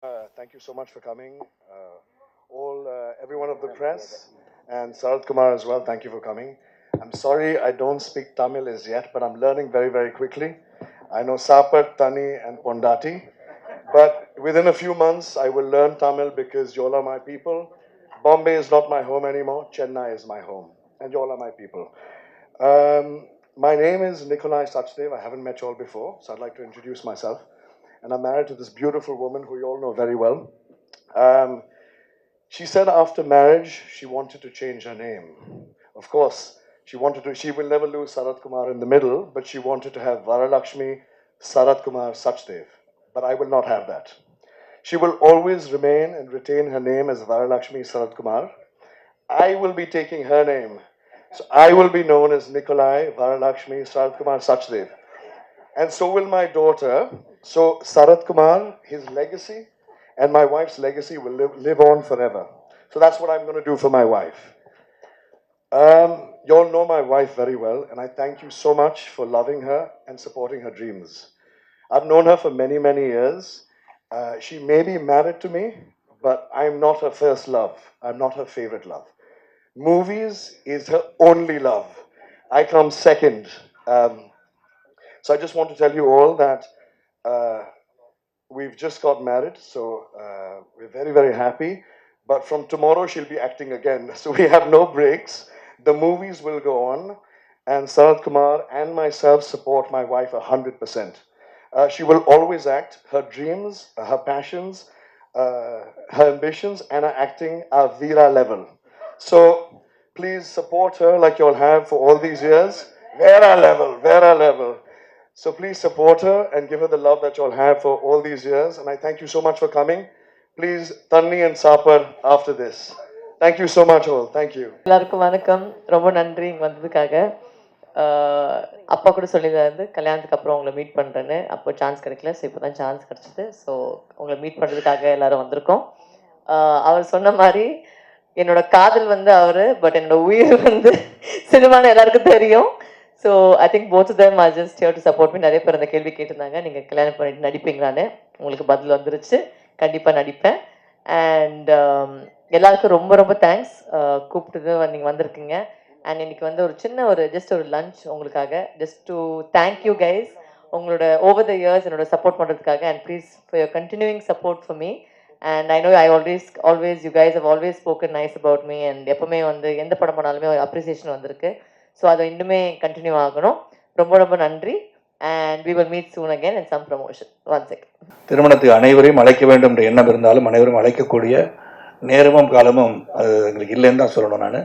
Thank you so much for coming. Everyone of the press, and Sarath Kumar as well, thank you for coming. I'm sorry I don't speak Tamil as yet, but I'm learning very, very quickly. I know Sapat, Tani, and Pondati, but within a few months I will learn Tamil because you all are my people. Bombay is not my home anymore, Chennai is my home, and you all are my people. My name is Nikolai Sachdev. I haven't met you all before, so I'd like to introduce myself. And I'm married to this beautiful woman who you all know very well. Um, she said after marriage she wanted to change her name. Of course, she will never lose Sarath Kumar in the middle, but she wanted to have Varalakshmi Sarath Kumar Sachdev. But I will not have that. She will always remain and retain her name as Varalakshmi Sarath Kumar. I will be taking her name. So I will be known as Nikolai Varalakshmi Sarath Kumar Sachdev. And so will my daughter. So Sarath Kumar, his legacy, and my wife's legacy will live on forever. So that's what I'm going to do for my wife. You all know my wife very well, and I thank you so much for loving her and supporting her dreams. I've known her for many, many years. She may be married to me, but I'm not her first love. I'm not her favorite love. Movies is her only love. I come second. So I just want to tell you all that uh, we've just got married, so we're very, very happy. But from tomorrow, she'll be acting again. So we have no breaks. The movies will go on, and Sarath Kumar and myself support my wife 100%. She will always act. Her dreams, her passions, her ambitions, and her acting are Veera level. So please support her like you all have for all these years. Vera level, Vera level. So please support her and give her the love that you all have for all these years. And I thank you so much for coming. Please, Tanni and Sapar after this. Thank you so much all. Thank you. எல்லாருக்கும் வணக்கம். ரொம்ப நன்றி இங்கே வந்ததுக்காக. அப்பா கூட சொல்லியிருந்தாரு கல்யாணத்துக்கு அப்புறம் உங்களை மீட் பண்ணுறேன்னு. அப்போ சான்ஸ் கிடைக்கல, ஸோ இப்போ தான் சான்ஸ் கிடச்சிது. ஸோ உங்களை மீட் பண்ணுறதுக்காக எல்லோரும் வந்திருக்கோம். அவர் சொன்ன மாதிரி என்னோட காதல் வந்து அவர், பட் என்னோட உயிர் வந்து சினிமான்னு எல்லாருக்கும் தெரியும். So I think both of them are just here to support me. நிறைய பேர் அந்த கேள்வி கேட்டிருந்தாங்க, நீங்கள் கல்யாணம் பண்ணிட்டு நடிப்பீங்களான்னு. உங்களுக்கு பதில் வந்துருச்சு, கண்டிப்பாக நடிப்பேன். அண்ட் எல்லாருக்கும் ரொம்ப ரொம்ப தேங்க்ஸ், கூப்பிட்டு நீங்கள் வந்திருக்கீங்க. அண்ட் இன்னைக்கு வந்து ஒரு சின்ன ஜஸ்ட் ஒரு லஞ்ச் உங்களுக்காக, just to thank you guys உங்களோட ஓவர் த இயர்ஸ் என்னோட சப்போர்ட் பண்ணுறதுக்காக. And please for your continuing support for me. And I know I always you guys have always spoken nice about me. And எப்பவுமே வந்து எந்த படம் பண்ணாலுமே ஒரு appreciation வந்திருக்கு. ஸோ அதை இன்னுமே கண்டினியூ ஆகணும். ரொம்ப ரொம்ப நன்றி. And we will meet soon again in some promotion. One second. திருமணத்துக்கு அனைவரையும் அழைக்க வேண்டும் என்ற எண்ணம் இருந்தாலும் அனைவரும் அழைக்கக்கூடிய நேரமும் காலமும் அது எங்களுக்கு இல்லைன்னு தான் சொல்லணும். நான்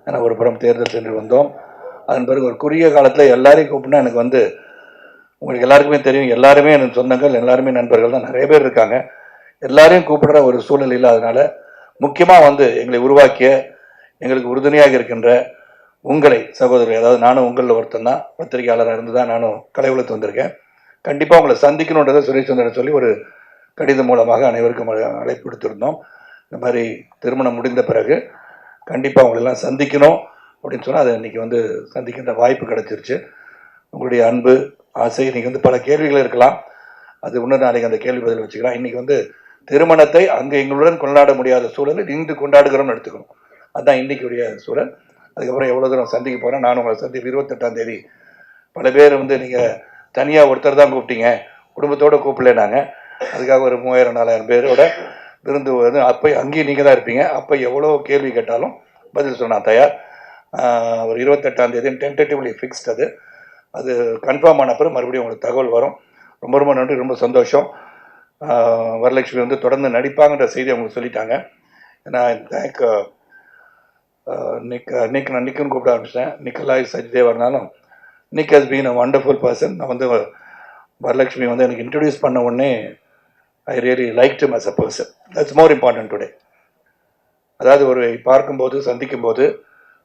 ஏன்னா ஒரு புறம் தேர்தல் சென்று வந்தோம். அதன் பிறகு ஒரு குறுகிய காலத்தில் எல்லாரையும் கூப்பிட்டா எனக்கு வந்து உங்களுக்கு எல்லாருக்குமே தெரியும், எல்லாருமே எனக்கு சொந்தங்கள், எல்லாருமே நண்பர்கள் தான், நிறைய பேர் இருக்காங்க. எல்லாரையும் கூப்பிடுற ஒரு சூழல் இல்லாதனால முக்கியமாக வந்து எங்களை உருவாக்கிய எங்களுக்கு உறுதுணையாக இருக்கின்ற உங்களை சகோதரர், அதாவது நானும் உங்களில் ஒருத்தன் தான், பத்திரிகையாளராக இருந்து தான் நானும் கலை உலகத்து வந்திருக்கேன். கண்டிப்பாக உங்களை சந்திக்கணுன்றதை சுரேஷ் சந்திரன் சொல்லி ஒரு கடிதம் மூலமாக அனைவருக்கும் அழைப்பு கொடுத்துருந்தோம். இந்த மாதிரி திருமணம் முடிந்த பிறகு கண்டிப்பாக உங்களெல்லாம் சந்திக்கணும் அப்படின்னு சொன்னால் அதை இன்றைக்கி வந்து சந்திக்கின்ற வாய்ப்பு கிடச்சிருச்சு. உங்களுடைய அன்பு ஆசை, இன்றைக்கி வந்து பல கேள்விகள் இருக்கலாம், அது இன்னும் நாளைக்கு அந்த கேள்வி பதில் வச்சுக்கலாம். இன்றைக்கி வந்து திருமணத்தை அங்கே எங்களுடன் கொண்டாட முடியாத சூழலில் இன்று கொண்டாடுகிறோம்னு எடுத்துக்கணும். அதுதான் இன்றைக்குடைய சூழல். அதுக்கப்புறம் எவ்வளோ தூரம் சந்திக்க போகிறேன், நான் உங்களை சந்திப்பு 28ஆம் தேதி. பல பேர் வந்து நீங்கள் தனியாக ஒருத்தர் தான் கூப்பிட்டீங்க, குடும்பத்தோடு கூப்பிடலேனாங்க. அதுக்காக ஒரு 3000-4000 பேரோட விருந்து வந்து அப்போ அங்கேயும் நீங்கள் தான் இருப்பீங்க. அப்போ எவ்வளோ கேள்வி கேட்டாலும் பதில் சொன்னால் தயார். ஒரு 28ஆம் தேதி டென்டேட்டிவ்லி ஃபிக்ஸ்ட். அது கன்ஃபார்ம் ஆன பிறகு மறுபடியும் உங்களுக்கு தகவல் வரும். ரொம்ப ரொம்ப நன்றி, ரொம்ப சந்தோஷம். வரலட்சுமி வந்து தொடர்ந்து நடிப்பாங்கன்ற செய்தி அவங்களுக்கு சொல்லிட்டாங்க. நான் தேங்க் நான் நிக்குன்னு கூப்பிட ஆரம்பிச்சிட்டேன். நிக்கலாய் சச்தேவா இருந்தாலும் Nick has been a wonderful person. நான் வந்து வரலட்சுமி வந்து எனக்கு இன்ட்ரடியூஸ் பண்ண உடனே I really liked him as a person. That's more important today. அதாவது ஒரு பார்க்கும்போது சந்திக்கும்போது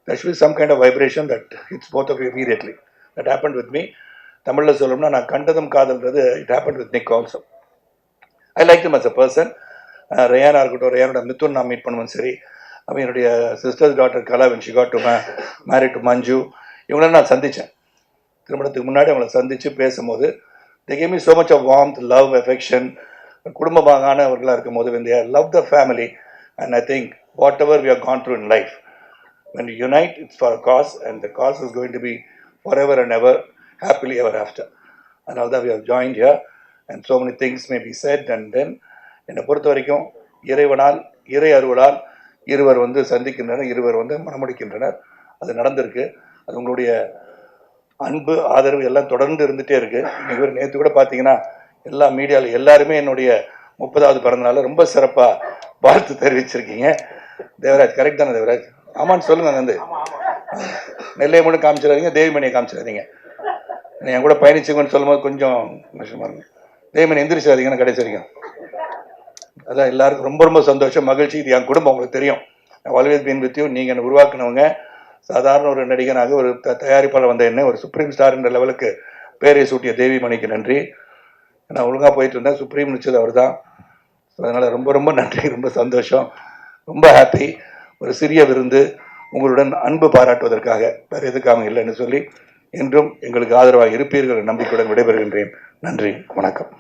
there should be some kind of vibration that hits both of you immediately. That happened with me. தமிழில் சொல்லணும்னா நான் கண்டதும் காதல்ன்றது it happened with Nick also. I liked him as a person. ரயானா இருக்கட்டும், ரயானோட மித்துன் நான் மீட் பண்ணுவேன். சரி, அவன் என்னுடைய sisters daughter Kala when she got to married to மஞ்சு, இவங்களெல்லாம் நான் சந்தித்தேன். திருமணத்துக்கு முன்னாடி அவங்கள சந்தித்து பேசும்போது they gave me so much of warmth, love, affection, குடும்பமானவர்களாக இருக்கும் போது when they love the family, and I think whatever we have gone through in life, when we unite, it's for a cause, and the cause is going to be forever and ever, happily ever after. And all that we have joined here, and so many things may be said, and then என்னை பொறுத்த வரைக்கும் இறைவனால் இறை அருளால் இருவர் வந்து சந்திக்கின்றனர், இருவர் வந்து மணமுடிக்கின்றனர். அது நடந்திருக்கு. அது உங்களுடைய அன்பு ஆதரவு எல்லாம் தொடர்ந்து இருந்துகிட்டே இருக்கு. இன்னைக்கு நேற்று கூட பார்த்தீங்கன்னா எல்லா மீடியாவில் எல்லாருமே என்னுடைய 30வது பிறந்தநாள் ரொம்ப சிறப்பாக வாழ்த்து தெரிவிச்சிருக்கீங்க. தேவராஜ் கரெக்ட் தானே தேவராஜ்? ஆமான்னு சொல்லுங்க. வந்து நெல்லையை மட்டும் காமிச்சிடாதீங்க, தேவிமணியை காமிச்சிடாதீங்க. என் கூட பயணிச்சுங்கன்னு சொல்லும் போது கொஞ்சம் கஷ்டமாக இருக்கும். தேவிமணி எந்திரிச்சாதீங்கன்னு கடைசி வரைக்கும். அதான் எல்லாருக்கும் ரொம்ப ரொம்ப சந்தோஷம், மகிழ்ச்சி. இது என் குடும்பம், உங்களுக்கு தெரியும். Always been with you. நீங்கள் என்னை உருவாக்குனவங்க. சாதாரண ஒரு நடிகனாக ஒரு தயாரிப்பாளர் வந்த என்ன ஒரு சுப்ரீம் ஸ்டார் என்ற லெவலுக்கு பேரை சூட்டிய தேவிமணிக்கு நன்றி. நான் ஒழுங்காக போயிட்டு இருந்தேன், சுப்ரீம் நிச்சது அவர் தான். அதனால் ரொம்ப ரொம்ப நன்றி, ரொம்ப சந்தோஷம், ரொம்ப ஹாப்பி. ஒரு சிறிய விருந்து உங்களுடன் அன்பு பாராட்டுவதற்காக, வேறு எதுக்காக இல்லைன்னு சொல்லி, என்றும் எங்களுக்கு ஆதரவாக இருப்பீர்கள் நம்பிக்கையுடன் விடைபெறுகின்றேன். நன்றி, வணக்கம்.